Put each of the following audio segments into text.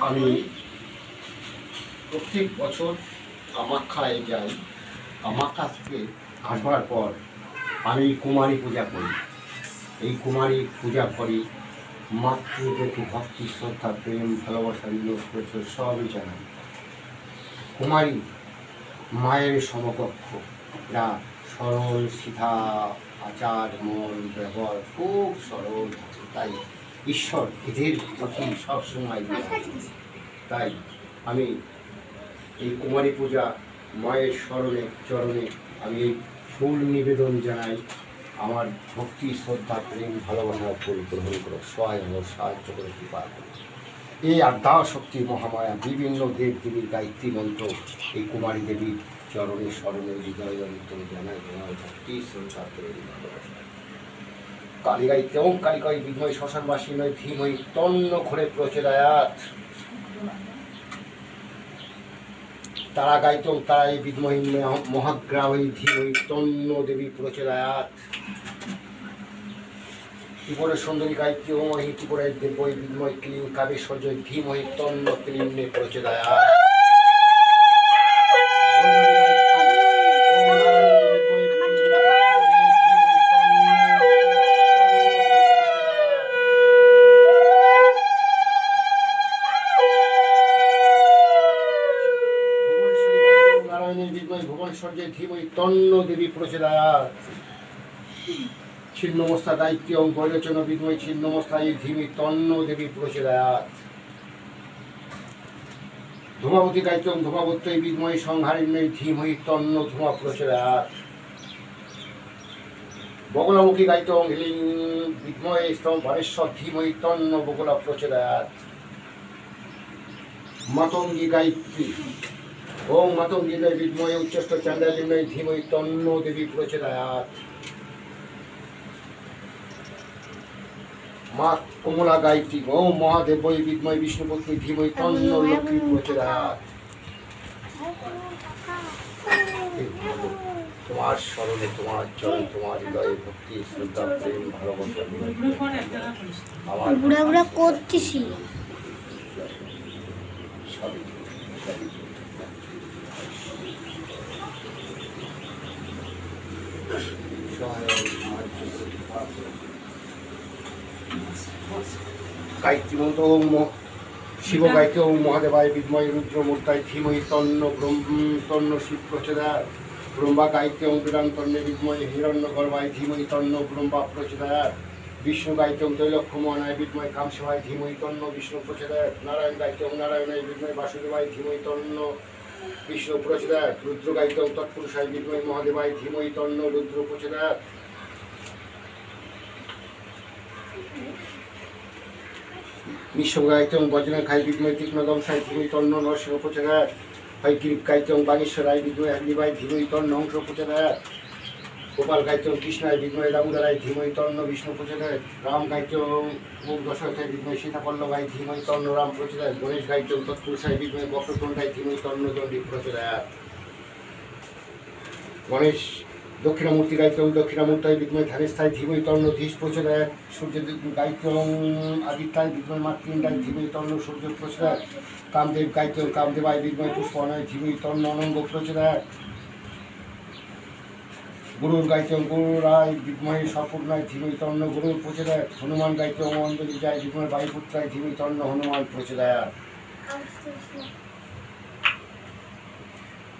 আমি প্রত্যেক বছর কামাখ্যায় যাই। কামাখ্যা থেকে আসবার পর আমি কুমারী পূজা করি। এই কুমারী পূজা করি মাতৃদেরকে ভক্তি, শ্রদ্ধা, প্রেম, ভালোবাসা, বিনোদ সবই জানাই। কুমারী মায়ের সমকক্ষ, এরা সরল, সিধা আচার, মন, ব্যবহার খুব সরল, তাই ঈশ্বর এদের প্রতি সবসময়। তাই আমি এই কুমারী পূজা মায়ের স্মরণে চরণে আমি এই ফুল নিবেদন জানাই। আমার ভক্তি, শ্রদ্ধা, প্রেম, ভালোবাসা পরিগ্রহণ করো, সহায় হো, সাহায্য করে কৃপা করো। এই আদ্যা শক্তি মহামায়া বিভিন্ন দেব দেবীর গায়ত্রী মন্ত্র এই কুমারী দেবীর চরণে স্মরণে হৃদয় জানাই জানাই ভক্তি, শ্রদ্ধা, প্রেম, ভালোবাসা। কালী গাইতে ওম কালিকাই বিদ্ময় শ্মশানবাসী নয় ধীমহি তন্ন ঘরে প্রচোদয়াৎ। তারা গাইতম তারাই বিদ্মহি মহাগ্রাহী ধীমহি তন্ন দেবী প্রচোদয়াৎ। ত্রিপুরের সুন্দরী গায়ত্রী ওমহি ত্রিপুরের দেবৈ বিদ্ময় ক্লীং কাবেশ্বর্য ধীমহি তন্ন ক্লীন্নে প্রচোদয়াৎ। ভুবনেশ্বর্যে ধীমহি তন্ন দেবী প্রচোদয়াৎ। ছিন্নমস্তা দায়িত্বী ওম বৈরচন বিদ্মহি ছিন্নমস্তায় ধীমহি তন্ন দেবী প্রচোদয়াৎ। ধূমাবতী গায়ত্রী ওম ধূমাবত্যই বিদ্মহি সংহারিণ্যৈ ধীমহি তন্ন ধূমা প্রচোদয়াৎ। বগলামুখী গায়ত্রী ওম হিলিং বিদ্মহি স্তম ভরেশ্বর ধীমহি তন্ন বগলা প্রচোদয়াৎ। মাতঙ্গী গায়ত্রী ওম মাতঙ্গী বিদ্মহি উচ্চষ্ট চন্দ্রালিন্যৈ ধীমহি তন্ন দেবী প্রচোদয়াৎ। মা কমলা গায়ত্রী ওম মহাদেবৈ বিদ্মহি বিষ্ণুপত্নী ধীমহি তন্ন লক্ষ্মী প্রচোদয়াৎ। তোমার স্মরণে, তোমার চরণে, তোমার হৃদয়ে ভক্তি, শ্রদ্ধা, প্রেম, ভালোবাসা আমার বুড়া বুড়া করতেছি সবই গায়ত্রী মন্ত্র ওম শিব গায়ত্রী ওম মহাদেবায় বিদ্মহি রুদ্রমূর্তায় ধীমহি তন্ন শিব প্রচোদয়াৎ। ব্রহ্মা গায়ত্রী ওম বিরান্তন্যে বিদ্মহি হিরণ্যগর্ভায় ধীমহি তন্ন ব্রহ্মা প্রচোদয়াৎ। বিষ্ণু গায়ত্রী ওম তৈলক্ষ্যমোহনায় বিদ্মহি কামসভায় ধীমহি তন্ন বিষ্ণু প্রচোদয়াৎ। নারায়ণ গায়ত্রী ওম নারায়ণায় বিদ্মহি বাসুদেবায় ধীমহি তন্ন বিষ্ণু প্রচোদয়াৎ। রুদ্র গায়ত্রী ওম তৎপুরুষায় বিদ্মহি মহাদেবায় ধীমহি তন্ন রুদ্র প্রচোদয়াৎ। নিঃসব গায়ত্রী ওম বজ্রনাখায় বিদ্মহি তীক্ষ্ণদংশায় ধীমহি তন্ন নরসিংহ প্রচোদয়াৎ। হয়গ্রীব গায়ত্রী ওম বাগেশ্বরায় বিদ্মহি অগ্নিবায় ধীমহি তন্ন হংস প্রচোদয়াৎ। গোপাল গায়ত্রী ওম কৃষ্ণায় বিদ্মহি দামোদরায় ধীমহি তন্ন বিষ্ণু প্রচোদয়াৎ। রাম গায়ত্রী ওম দশরথায় বিদ্মহি সীতাপল্লবায় ধীমহি তন্ন রাম প্রচোদয়াৎ। গণেশ গায়ত্রী ওম তৎপুরুষায় বিদ্মহি বক্রতুণ্ডায় ধীমহি তন্ন দণ্ডী প্রচোদয়াৎ। গণেশ দক্ষিণামূর্তি গায়ত্রী ওম দক্ষিণামূর্তায় বিদ্মহি ধানেস্থায় ধীমহি তন্ন ধীশ প্রচোদয়াৎ। সূর্য গায়ত্রী ওম আদিত্যায় বিদ্মহি মাতৃণ্ডায় ধীমহি তন্ন সূর্য প্রচোদয়াৎ। কামদেব গায়ত্রী ওম কামদেবায় বিদ্মহি পুষ্পনায় ধীমহি তন্ন অনঙ্গ প্রচোদয়াৎ। গুরুর গায়ত্রী ওম গুরুরায় বিদ্মহি সম্পূর্ণায় ধীমহি তন্ন গুরুর প্রচোদয়াৎ। হনুমান গায়ত্রী ওম অঞ্জলিজায় বিদ্মহি বায়ুপুত্রায় ধীমহি তন্ন হনুমান প্রচোদয়াৎ।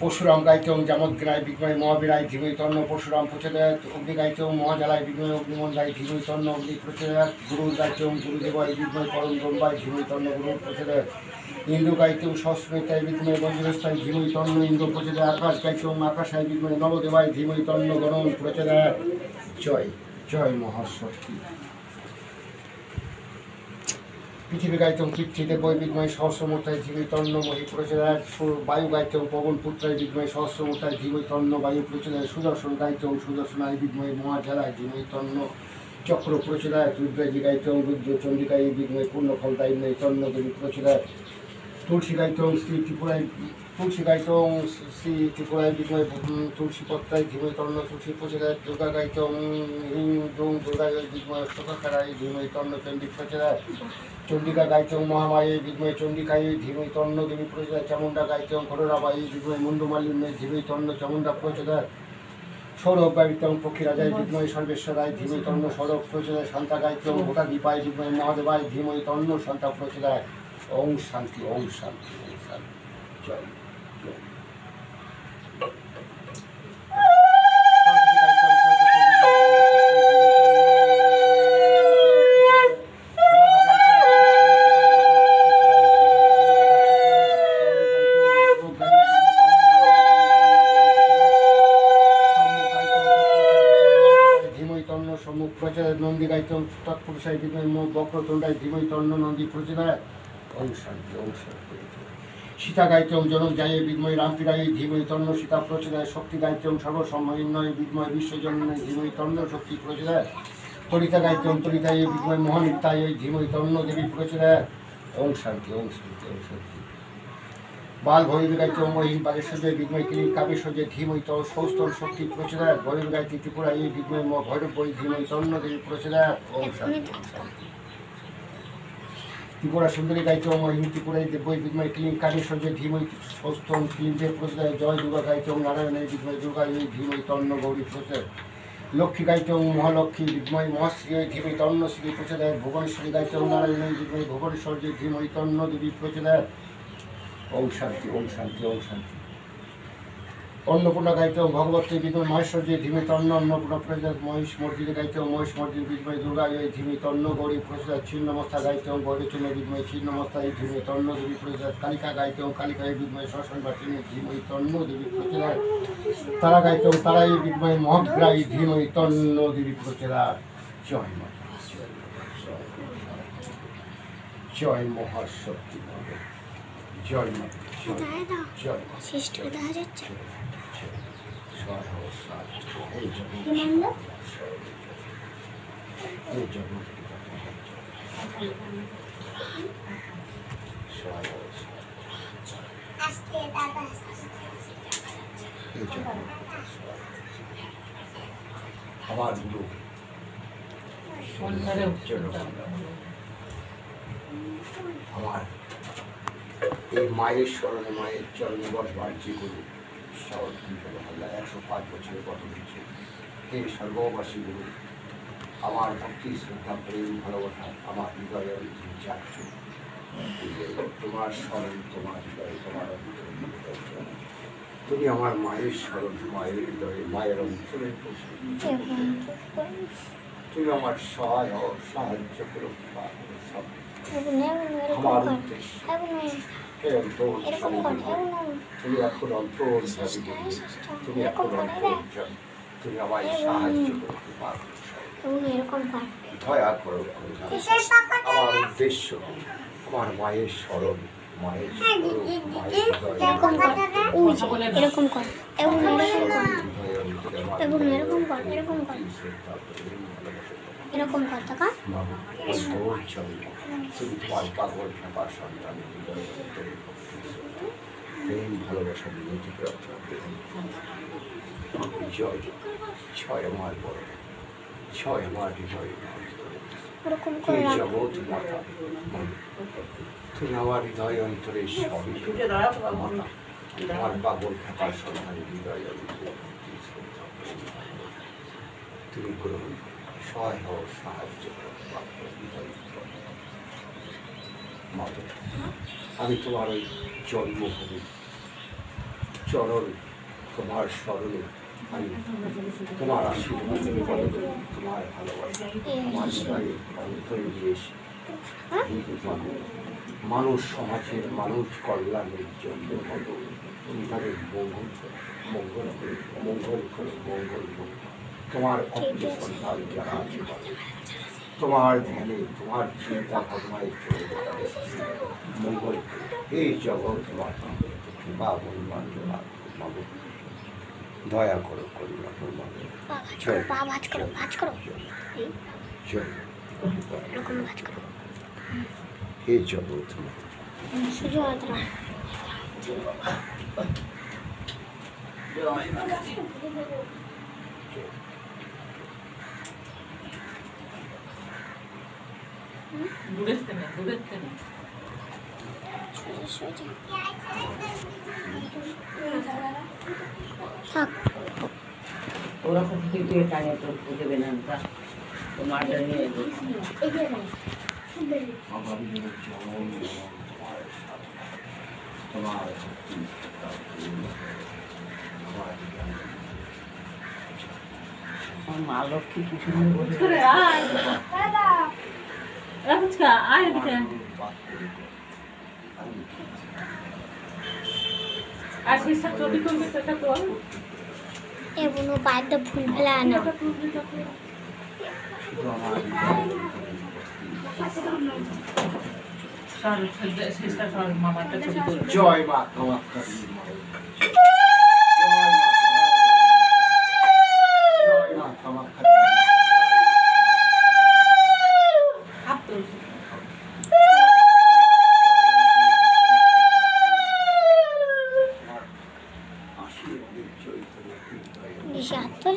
পরশুরাম গায়ত্রী ওম জামোদ্গিরায় বিদ্মহি মহাবীরায় ধীমহি তন্ন পরশুরাম প্রচোদয়াৎ। অগ্নি গায়ত্রী ওম মহাজালায় বিদ্মহি অগ্নিমন্দায় ধীমহি তন্ন অগ্নি প্রচোদয়াৎ। গুরুর গায়ত্রী ওম গুরুদেবায় বিদ্মহি পরম ব্রহ্মায় ধীমহি তন্ন গুরুর প্রচোদয়াৎ। ইন্দ্র গায়ত্রী ওম সহস্রনেতায় বিদ্মহি বজ্রহস্তায় ধীমহি তন্ন ইন্দ্র প্রচোদয়াৎ। আকাশ গায়ত্রী ওম আকাশায় বিদ্মহি নবদেবায় ধীমহি তন্ন গণন প্রচোদয়াৎ। জয় জয় মহাশক্তি। পৃথিবী গায়ত্রী ওম পৃথ্বীদেবৈ বিদ্মহি সহস্রমূর্তায় ধীমহি তন্ন মহি প্রচোদয়াৎ। বায়ু গায়ত্রী ওম পবন পুত্রায় বিদ্মহি সহস্রমূর্তায় ধীমহি তন্ন বায়ু প্রচোদয়াৎ। সুদর্শন গায়ত্রী ওম সুদর্শনায় বিদ্মহি মহাজালায় ধীমহি তন্ন চক্র প্রচোদয়াৎ। রুদ্রাজি গায়ত্রী ওম রুদ্র চণ্ডিকায় বিদ্মহি পূর্ণফলদায়িন্যৈ তন্ন দেবী প্রচোদয়াৎ। তুলসী গায়ত্রী ওম স্ত্রী ত্রিপুরায় তুলসী গাইতং শ্রী ত্রিপুরায় বিদ্ময় তুলসী পত্রায় ধীমৈ তন্ন তুলসী প্রচেদায় দুর্গা গাইতং হিং দুং দুর্গায় বিদ্ময় শোকাকারায় ধীমৈ তন্ন চণ্ডী প্রচেদায় চণ্ডিকা গাইতং মহামায়ে বিদ্ময় চণ্ডিকায় ধীমৈ তন্ন দেবী প্রচেদায় চামুণ্ডা গাইতং ঘোররাবায়ী বিদ্ময় মুন্ডমালিন্যে ধীমৈ তন্ন চামুণ্ডা প্রচেদায় সৌরভ গাইতং পক্ষীরাজায় বিদ্ময় সর্বেশ্বরায় ধীমৈ তন্ন সৌরভ প্রচেদায় শান্তা গাইতং ভোটা দীপায় বিদ্ময় মহাদেবায় ধীমৈ তন্ন শান্তা প্রচেদায় ওং শান্তি ওং শান্তি ওং শান্তি জয় সম্মুখ প্রচার নন্দী গাইতং তৎপুরুষায় বিদ্ময় বক্রতুণ্ডায় ধীমৈ তন্ন নন্দী প্রচেদায় ওং শান্তি ওং শান্তি সীতা গাইতং জনক যায় বিদ্ময় রামপীড়ায় ধীমৈ তন্ন সীতা প্রচেদায় শক্তি গাইতং সর্বসম্মন্বয় বিদ্ময় বিশ্বজন্মে ধীমৈ তন্ন শক্তি প্রচেদায় তরিতা গাইতং তরিতায় বিদ্ময় মহানিত্যায় ধীমৈ তন্ন দেবী প্রচেদায় ওং শান্তি ওং শান্তি ওং শান্তি বাল ভৈরবী গাইতং মহিম বাগেশ্বর্য বিদ্ময় কিলিং কাবেশ্বর্য ধীমৈ তন্ন সৌস্তন শক্তি প্রচেদায় ভৈরবী গাইতে ত্রিপুরায় বিদ্ময় ভৈরব বৈ ধীমৈ তন্ন দেবী প্রচেদায় ওং শান্তি ওং শান্তি ত্রিপুরা সুন্দরী গাইতং মহিম ত্রিপুরায় দেবৈ বিদ্ময় ক্লিং কামেশ্বর্য ধীমৈ সৌস্তন ক্লিংদের প্রচেদায় জয় দুর্গা গাইতং নারায়ণের বিদ্ময় দুর্গা ধীমৈ তন্ন গৌরী প্রচেদায় লক্ষ্মী গাইতং মহালক্ষ্মী বিদ্ময় মহাশ্রী ধীমৈ তন্ন শ্রী প্রচেদায় ভুবনেশ্বরী গাইতং নারায়ণের বিদ্ময় ভুবনেশ্বর্য ধীমৈ তন্ন দেবী প্রচেদায় ওং শান্তি ওং শান্তি ওং শান্তি অন্নপূর্ণা গাইতং ভগবতী বিদ্ময় মহেশ্বর্য ধীমৈ তন্ন অন্নপূর্ণা প্রচেদায় মহিষ মর্দিনী গাইতং মহিষ মর্দিনী বিদ্ময় দুর্গা ধীমৈ তন্ন গৌরী প্রচেদায় ছিন্নমস্তা গাইতং গৌরচূর্ণ বিদ্ময় ছিন্নমস্তায় ধীমৈ তন্ন দেবী প্রচেদায় কালিকা গাইতং কালিকায় বিদ্ময় শ্মশানবাসিনী ধীমৈ তন্ন দেবী প্রচেদায় তারা গাইতং তারাই বিদ্ময় মহাগ্রায়ী ধীমৈ তন্ন দেবী প্রচেদায় জয় মা জয় মহাশক্তি জয় মা জয় সৃষ্টি দেখা যাচ্ছে আমার গুরু আমার এই মায়ের স্মরণে মায়ের চরণে বসবার যে গুরু আল্লাহ 105 বছরের কত হচ্ছে হে সর্ববাসী গুরু আমার ভক্তি শ্রদ্ধা প্রেম ভালোবাসা আমার হৃদয়ে যাচ্ছ তোমার স্মরণ তোমার হৃদয়ে তোমার তুমি আমার মায়ের স্মরণ মায়ের হৃদয়ে মায়ের অন্তরে তুমি আমার সহায় সাহায্য করো সব আমার উদ্দেশ্য তুমি এখন অন্তর তুমি এখন অন্তর তুমি আমায় সাহায্য করতে পারো দয়া করো আমার উদ্দেশ্য আমার মায়ের স্মরণ মায়ের এরকম কর এবং এরকম কর এরকম কর টাকা তুমি তোমার পাগল খেপার সন্তান প্রেম ভালোবাসা বিনতি প্রার্থনা জয় ছয় আমার বড় ছয় আমার হৃদয় জগৎ মাতা তুমি আমার হৃদয় অন্তরে সবই আমার পাগল খেপার সন্তান হৃদয় অন্তরে তুমি গ্রহণ সহায় হও সাহায্য মত আমি তোমার ওই জন্মভূমি চরণ তোমার স্মরণে আমি তোমার আশীর্বাদ তোমার ভালোবাসা আমার হৃদয়ে অন্তরে দিয়েছি মানুষ সমাজের মানুষ কল্যাণের জন্য তুমি তাদের মঙ্গল মঙ্গল করে মঙ্গল করে মঙ্গল করে তোমার ভক্ত সন্তান যারা আছে তোমার ধ্যানে তোমার চিন্তা ভাবনায় মঙ্গল এই জগৎ মাতা বা মহিমান দয়া করো করুণা করো হে জগৎ শুধু দূরের থেকে দূরের থেকে থাক ওরা থেকে দিয়ে টানে তো দেবে না তোমার নিয়ে মা লক্ষ্মী কি সুন্দর আয় আর শেষটা ছবি তুলবে সেটা তো এগুলো বাইরে ভুল ফেলা না শেষটা মামাটা ছবি তুলবে জয় মা কামাখ্যা জয় মা কামাখ্যা হাত তুলছে বেশি হাত তোল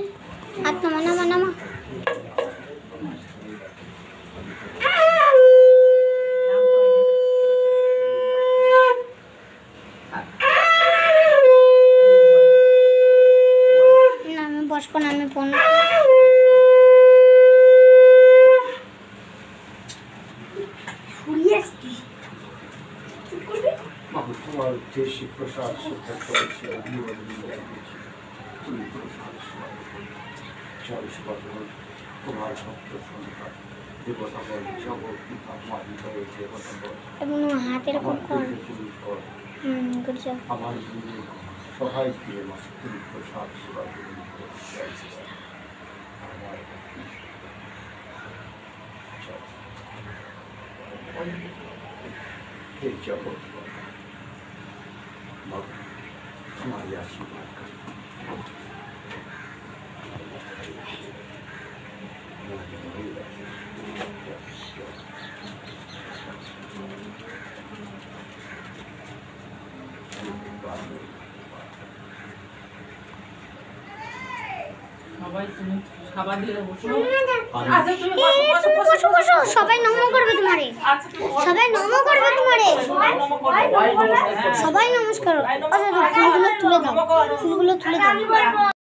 হাত নামা নামা নামা না আমি বসবো না আমি ফোন তোমার যে শিবপ্রসাদ শিক্ষা করেছে তোমার ভক্ত সন্তান দেবতা বল জগৎ পিতা মারি হয়ে দেবতা বল এবং হাতের আমার কর তুমি কর গুড জব আমার গুরু সহায় দিয়ে মা তুমি প্রসাদ সেবা তুমি হে জগৎ আমার আশীর্বাদ সবাই তুমি খাবার দিয়ে বসো আমি আচ্ছা তুমি বসো বসো সবাই নমো করবে তোমারে আচ্ছা তুমি সবাই নমো করবে তোমারে সবাই সবাই নমস্কার আচ্ছা ফুলগুলো তুলে দাও ফুলগুলো তুলে দাও